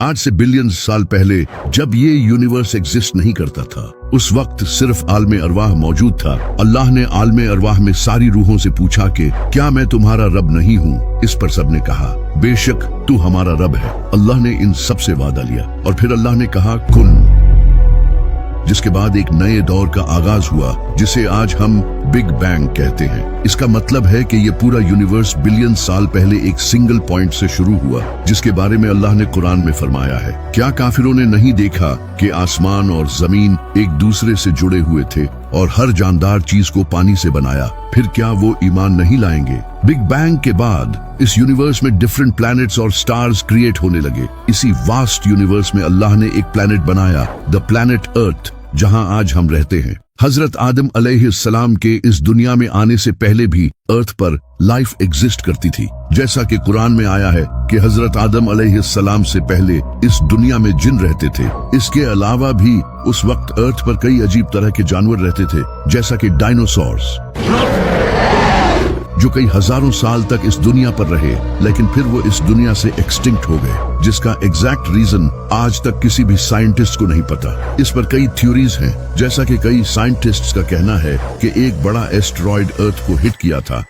आज से बिलियंस साल पहले जब ये यूनिवर्स एग्जिस्ट नहीं करता था, उस वक्त सिर्फ आलमे अरवाह मौजूद था। अल्लाह ने आलमे अरवाह में सारी रूहों से पूछा कि क्या मैं तुम्हारा रब नहीं हूँ? इस पर सबने कहा बेशक तू हमारा रब है। अल्लाह ने इन सब से वादा लिया और फिर अल्लाह ने कहा कुन, जिसके बाद एक नए दौर का आगाज हुआ जिसे आज हम बिग बैंग कहते हैं। इसका मतलब है कि ये पूरा यूनिवर्स बिलियन साल पहले एक सिंगल पॉइंट से शुरू हुआ, जिसके बारे में अल्लाह ने कुरान में फरमाया है, क्या काफिरों ने नहीं देखा कि आसमान और जमीन एक दूसरे से जुड़े हुए थे और हर जानदार चीज को पानी से बनाया, फिर क्या वो ईमान नहीं लाएंगे? बिग बैंग के बाद इस यूनिवर्स में डिफरेंट प्लैनेट्स और स्टार्स क्रिएट होने लगे। इसी वास्ट यूनिवर्स में अल्लाह ने एक प्लैनेट बनाया, द प्लैनेट अर्थ, जहां आज हम रहते हैं। हजरत आदम अलैहिस्सलाम के इस दुनिया में आने से पहले भी अर्थ पर लाइफ एग्जिस्ट करती थी। जैसा कि कुरान में आया है कि हजरत आदम अलैहिस्सलाम से पहले इस दुनिया में जिन रहते थे। इसके अलावा भी उस वक्त अर्थ पर कई अजीब तरह के जानवर रहते थे, जैसा कि डायनासोर्स, जो कई हजारों साल तक इस दुनिया पर रहे, लेकिन फिर वो इस दुनिया से एक्सटिंक्ट हो गए, जिसका एग्जैक्ट रीजन आज तक किसी भी साइंटिस्ट को नहीं पता। इस पर कई थ्योरीज हैं, जैसा कि कई साइंटिस्ट्स का कहना है कि एक बड़ा एस्टेरॉयड अर्थ को हिट किया था,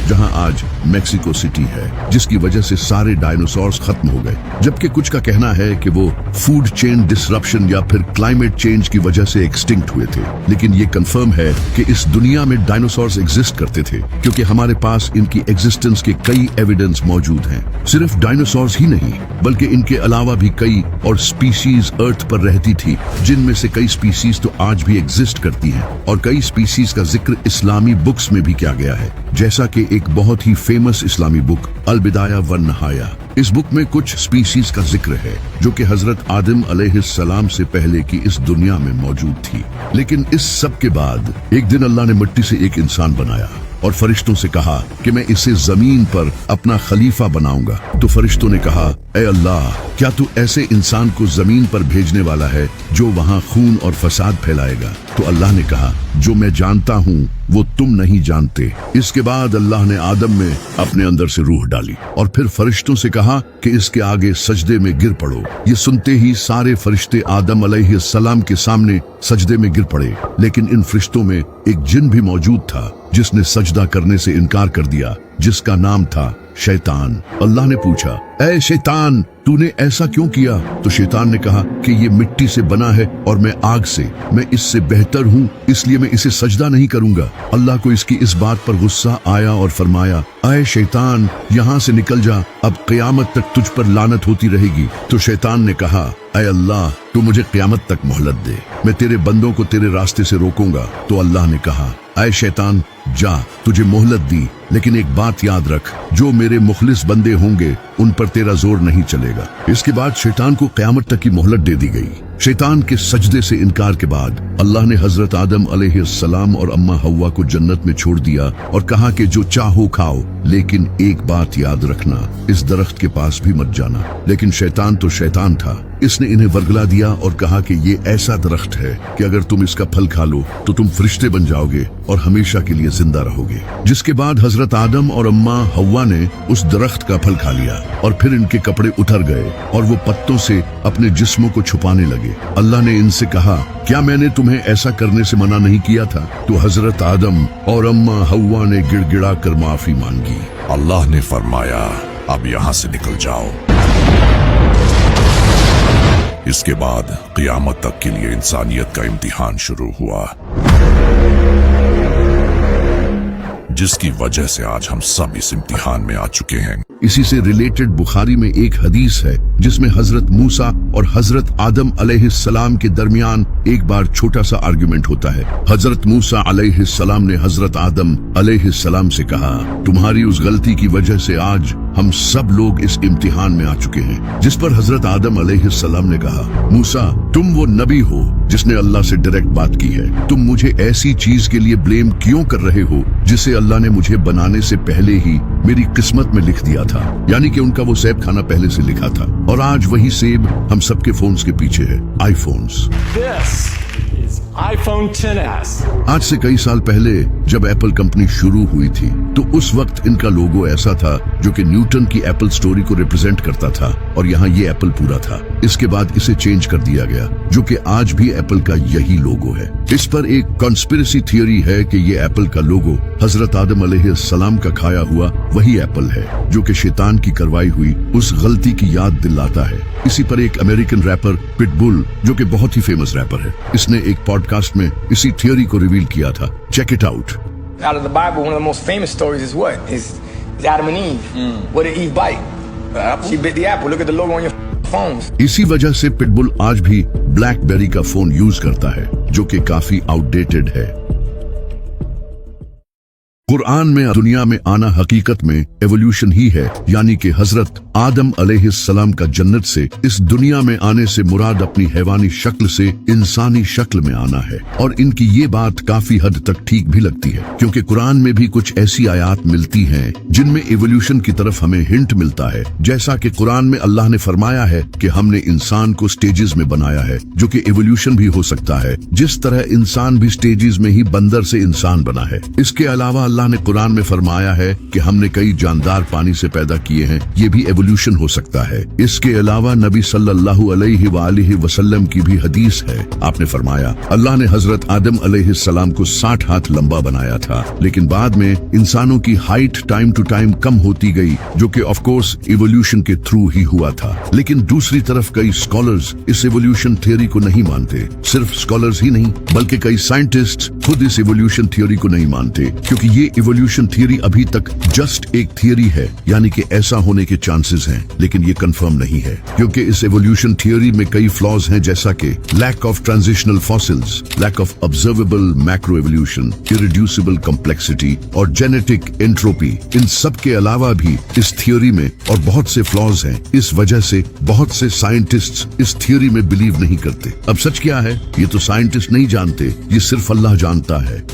जहां आज मेक्सिको सिटी है, जिसकी वजह से सारे डायनासोर्स खत्म हो गए। जबकि कुछ का कहना है कि वो फूड चेन डिसरप्शन या फिर क्लाइमेट चेंज की वजह से एक्सटिंक्ट हुए थे। लेकिन ये कंफर्म है कि इस दुनिया में डायनासोर्स एग्जिस्ट करते थे, क्योंकि हमारे पास इनकी एग्जिस्टेंस के कई एविडेंस मौजूद हैं। सिर्फ डायनासोर्स ही नहीं, बल्कि इनके अलावा भी कई और स्पीशीज अर्थ पर रहती थी, जिनमें से कई स्पीशीज तो आज भी एग्जिस्ट करती हैं, और कई स्पीशीज का जिक्र इस्लामी बुक्स में भी किया गया है, जैसा कि एक बहुत ही फेमस इस्लामी बुक अल बिदाया वन नहाया। इस बुक में कुछ स्पीशीज का जिक्र है जो कि हजरत आदम अलैहिस्सलाम से पहले की इस दुनिया में मौजूद थी। लेकिन इस सब के बाद एक दिन अल्लाह ने मिट्टी से एक इंसान बनाया और फरिश्तों से कहा कि मैं इसे जमीन पर अपना खलीफा बनाऊंगा। तो फरिश्तों ने कहा, ए अल्लाह, क्या तू ऐसे इंसान को जमीन पर भेजने वाला है जो वहां खून और फसाद फैलाएगा? तो अल्लाह ने कहा, जो मैं जानता हूँ वो तुम नहीं जानते। इसके बाद अल्लाह ने आदम में अपने अंदर से रूह डाली और फिर फरिश्तों से कहा कि इसके आगे सजदे में गिर पड़ो। ये सुनते ही सारे फरिश्ते आदम अलैहिस्सलाम के सामने सजदे में गिर पड़े। लेकिन इन फरिश्तों में एक जिन भी मौजूद था जिसने सजदा करने से इनकार कर दिया, जिसका नाम था शैतान। अल्लाह ने पूछा, ऐ शैतान, तूने ऐसा क्यों किया? तो शैतान ने कहा कि ये मिट्टी से बना है और मैं आग से, मैं इससे बेहतर हूँ, इसलिए मैं इसे सजदा नहीं करूंगा। अल्लाह को इसकी इस बात पर गुस्सा आया और फरमाया, ऐ शैतान, यहाँ से निकल जा, अब क़यामत तक तुझ पर लानत होती रहेगी। तो शैतान ने कहा, ऐ अल्लाह, तू मुझे क़यामत तक मोहलत दे, मैं तेरे बंदों को तेरे रास्ते से रोकूंगा। तो अल्लाह ने कहा, ऐ शैतान, जा, तुझे मोहलत दी, लेकिन एक बात याद रख, जो मेरे मुखलिस बंदे होंगे उन पर तेरा जोर नहीं चलेगा। इसके बाद शैतान को क़यामत तक की मोहलत दे दी गई। शैतान के सजदे से इनकार के बाद अल्लाह ने हजरत आदम अलैहिस्सलाम और अम्मा हव्वा को जन्नत में छोड़ दिया और कहा कि जो चाहो खाओ, लेकिन एक बात याद रखना, इस दरख्त के पास भी मत जाना। लेकिन शैतान तो शैतान था, इसने इन्हें वर्गला दिया और कहा कि ये ऐसा दरख्त है कि अगर तुम इसका फल खा लो तो तुम फरिश्ते बन जाओगे और हमेशा के लिए जिंदा रहोगे। जिसके बाद हजरत आदम और अम्मा हव्वा ने उस दरख्त का फल खा लिया और फिर इनके कपड़े उतर गए और वो पत्तों से अपने जिस्मों को छुपाने लगे। अल्लाह ने इनसे कहा, क्या मैंने तुम्हें ऐसा करने से मना नहीं किया था? तो हजरत आदम और अम्मा हव्वा ने गिड़गिड़ा कर माफी मांगी। अल्लाह ने फरमाया, अब यहाँ से निकल जाओ। इसके बाद क़यामत तक के लिए इंसानियत का इम्तिहान शुरू हुआ, जिसकी वजह से आज हम सब इस इम्तिहान में आ चुके हैं। इसी से रिलेटेड बुखारी में एक हदीस है जिसमें हजरत मूसा और हजरत आदम अलैहिस्सलाम के दरमियान एक बार छोटा सा आर्गुमेंट होता है। हजरत मूसा अलैहिस्सलाम ने हजरत आदम अलैहिस्सलाम से कहा, तुम्हारी उस गलती की वजह से आज हम सब लोग इस इम्तिहान में आ चुके हैं। जिस पर हजरत आदम अलैहिस्सलाम ने कहा, मूसा, तुम वो नबी हो जिसने अल्लाह से डायरेक्ट बात की है, तुम मुझे ऐसी चीज के लिए ब्लेम क्यों कर रहे हो जिसे अल्लाह ने मुझे बनाने से पहले ही मेरी किस्मत में लिख दिया था। यानी कि उनका वो सेब खाना पहले से लिखा था और आज वही सेब हम सबके फोन्स के पीछे है, iPhones. This is iPhone XS. आज से कई साल पहले जब एप्पल कंपनी शुरू हुई थी तो उस वक्त इनका लोगो ऐसा था जो कि न्यूटन की एप्पल स्टोरी को रिप्रेजेंट करता था और यहाँ ये एप्पल पूरा था। इसके बाद इसे चेंज कर दिया गया जो कि आज भी एप्पल का यही लोगो है। इस पर एक कॉन्स्पिरेसी थियरी है कि ये एप्पल का लोगो हजरत आदम अलैहिस्सलाम का खाया हुआ वही एप्पल है जो कि शैतान की करवाई हुई उस गलती की याद दिलाता है। इसी पर एक अमेरिकन रैपर पिटबुल जो कि बहुत ही फेमस रैपर है, इसने एक पॉडकास्ट में इसी थियरी को रिवील किया था। Check it out. Out of the Bible, one of the most famous stories is what? Is Adam and Eve. What did Eve bite? The apple? She bit the apple. Look at the logo on your phones. इसी वजह से pitbull आज भी blackberry का phone use करता है जो कि काफी आउटडेटेड है। कुरान में दुनिया में आना हकीकत में एवोल्यूशन ही है, यानी कि हजरत आदम अलैहिस्सलाम का जन्नत से इस दुनिया में आने से मुराद अपनी हैवानी शक्ल से इंसानी शक्ल में आना है। और इनकी ये बात काफी हद तक ठीक भी लगती है क्योंकि कुरान में भी कुछ ऐसी आयात मिलती हैं जिनमें एवोल्यूशन की तरफ हमें हिंट मिलता है। जैसा कि कुरान में अल्लाह ने फरमाया है कि हमने इंसान को स्टेजेस में बनाया है जो कि एवोल्यूशन भी हो सकता है, जिस तरह इंसान भी स्टेजेस में ही बंदर से इंसान बना है। इसके अलावा अल्लाह ने कुरान में फरमाया है कि हमने कई जानदार पानी से पैदा किए हैं, ये भी एवोल्यूशन हो सकता है। इसके अलावा नबी सल्लल्लाहु अलैहि वसल्लम की भी हदीस है, आपने फरमाया अल्लाह ने हजरत आदम अलैहिस्सलाम को 60 हाथ लंबा बनाया था, लेकिन बाद में इंसानों की हाइट टाइम टू टाइम कम होती गई जो कि ऑफ कोर्स इवोल्यूशन के थ्रू ही हुआ था। लेकिन दूसरी तरफ कई स्कॉलर्स इस इवोल्यूशन थियोरी को नहीं मानते। सिर्फ स्कॉलर्स ही नहीं बल्कि कई साइंटिस्ट्स खुद इस इवोल्यूशन थियोरी को नहीं मानते क्योंकि ये इवोल्यूशन थियरी अभी तक जस्ट एक थियरी है, यानी कि ऐसा होने के चांसेस हैं, लेकिन ये कंफर्म नहीं है क्योंकि इस इवोल्यूशन थियरी में कई फ्लॉज हैं, जैसा कि lack of transitional fossils, lack of observable macro evolution, irreducible complexity और जेनेटिक एंट्रोपी। इन सब के अलावा भी इस थियरी में और बहुत से फ्लॉज हैं। इस वजह से बहुत से साइंटिस्ट्स इस थियरी में बिलीव नहीं करते। अब सच क्या है ये तो साइंटिस्ट नहीं जानते, ये सिर्फ अल्लाह जानता है।